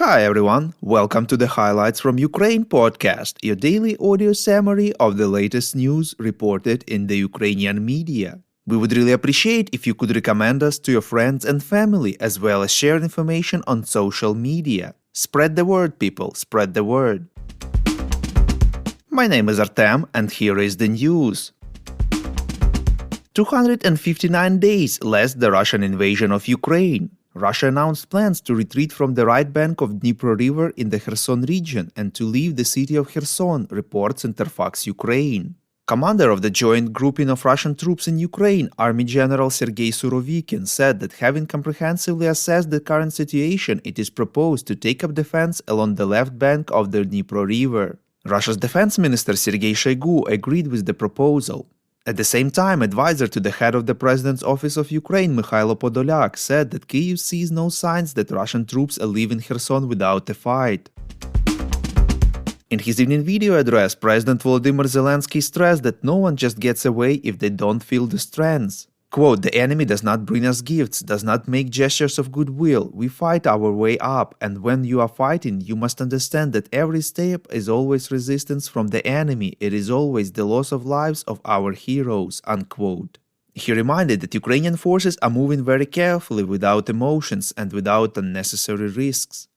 Hi everyone, welcome to the Highlights from Ukraine podcast, your daily audio summary of the latest news reported in the Ukrainian media. We would really appreciate if you could recommend us to your friends and family, as well as share information on social media. Spread the word, people, spread the word. My name is Artem, and here is the news. 259 days left the Russian invasion of Ukraine. Russia announced plans to retreat from the right bank of Dnipro River in the Kherson region and to leave the city of Kherson, reports Interfax Ukraine. Commander of the joint grouping of Russian troops in Ukraine, Army General Sergei Surovikin, said that having comprehensively assessed the current situation, it is proposed to take up defense along the left bank of the Dnipro River. Russia's defense minister Sergei Shoigu agreed with the proposal. At the same time, advisor to the head of the President's Office of Ukraine, Mikhailo Podolyak, said that Kyiv sees no signs that Russian troops are leaving Kherson without a fight. In his evening video address, President Volodymyr Zelensky stressed that no one just gets away if they don't feel the strength. Quote, "The enemy does not bring us gifts, does not make gestures of goodwill. We fight our way up, and when you are fighting, you must understand that every step is always resistance from the enemy. It is always the loss of lives of our heroes," unquote. He reminded that Ukrainian forces are moving very carefully, without emotions and without unnecessary risks.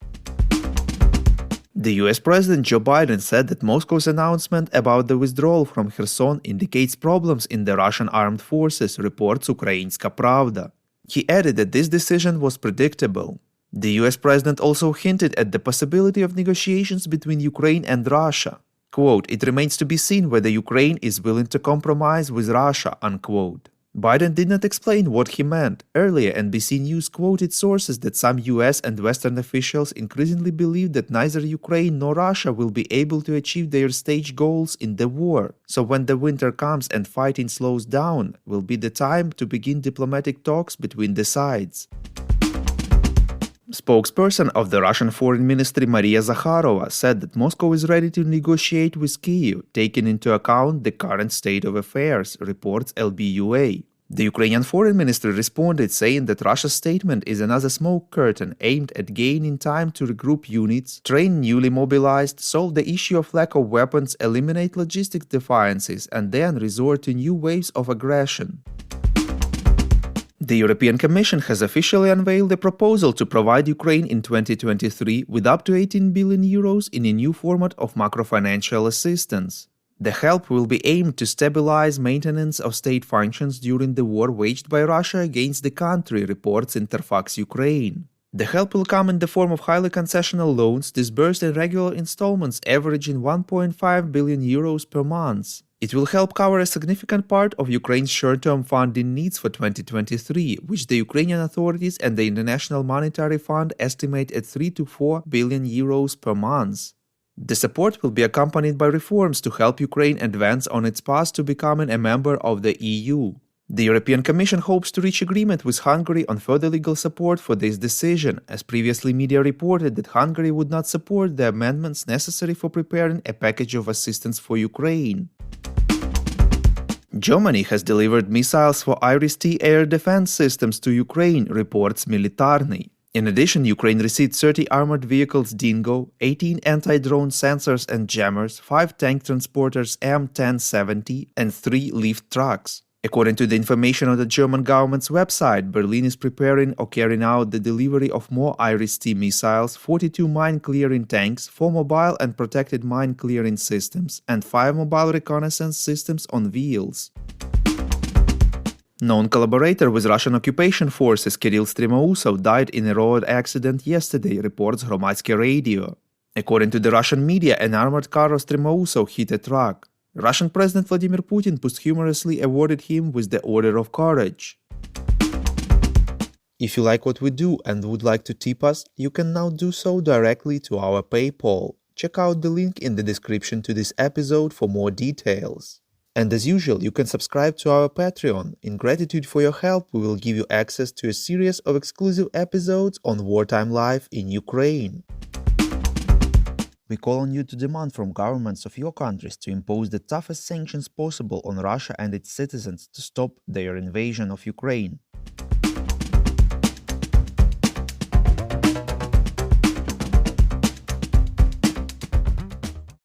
The US President Joe Biden said that Moscow's announcement about the withdrawal from Kherson indicates problems in the Russian armed forces, reports Ukrainska Pravda. He added that this decision was predictable. The US President also hinted at the possibility of negotiations between Ukraine and Russia. Quote, "It remains to be seen whether Ukraine is willing to compromise with Russia," unquote. Biden did not explain what he meant. Earlier, NBC News quoted sources that some US and Western officials increasingly believe that neither Ukraine nor Russia will be able to achieve their staged goals in the war. So when the winter comes and fighting slows down, will be the time to begin diplomatic talks between the sides. Spokesperson of the Russian Foreign Ministry Maria Zakharova said that Moscow is ready to negotiate with Kyiv, taking into account the current state of affairs, reports LBUA. The Ukrainian Foreign Ministry responded, saying that Russia's statement is another smoke curtain aimed at gaining time to regroup units, train newly mobilized, solve the issue of lack of weapons, eliminate logistic defiances, and then resort to new waves of aggression. The European Commission has officially unveiled a proposal to provide Ukraine in 2023 with up to 18 billion euros in a new format of macrofinancial assistance. The help will be aimed to stabilize maintenance of state functions during the war waged by Russia against the country, reports Interfax Ukraine. The help will come in the form of highly concessional loans disbursed in regular installments averaging 1.5 billion euros per month. It will help cover a significant part of Ukraine's short-term funding needs for 2023, which the Ukrainian authorities and the International Monetary Fund estimate at 3 to 4 billion euros per month. The support will be accompanied by reforms to help Ukraine advance on its path to becoming a member of the EU. The European Commission hopes to reach agreement with Hungary on further legal support for this decision, as previously media reported that Hungary would not support the amendments necessary for preparing a package of assistance for Ukraine. Germany has delivered missiles for Iris-T air defense systems to Ukraine, reports Militarny. In addition, Ukraine received 30 armored vehicles Dingo, 18 anti-drone sensors and jammers, 5 tank transporters M1070, and 3 lift trucks. According to the information on the German government's website, Berlin is preparing or carrying out the delivery of more Iris-T missiles, 42 mine-clearing tanks, 4 mobile and protected mine-clearing systems, and 5 mobile reconnaissance systems on wheels. Known collaborator with Russian occupation forces Kirill Strimousov died in a road accident yesterday, reports Hromadske Radio. According to the Russian media, an armored car of Strimousov hit a truck. Russian President Vladimir Putin posthumously awarded him with the Order of Courage. If you like what we do and would like to tip us, you can now do so directly to our PayPal. Check out the link in the description to this episode for more details. And as usual, you can subscribe to our Patreon. In gratitude for your help, we will give you access to a series of exclusive episodes on wartime life in Ukraine. We call on you to demand from governments of your countries to impose the toughest sanctions possible on Russia and its citizens to stop their invasion of Ukraine.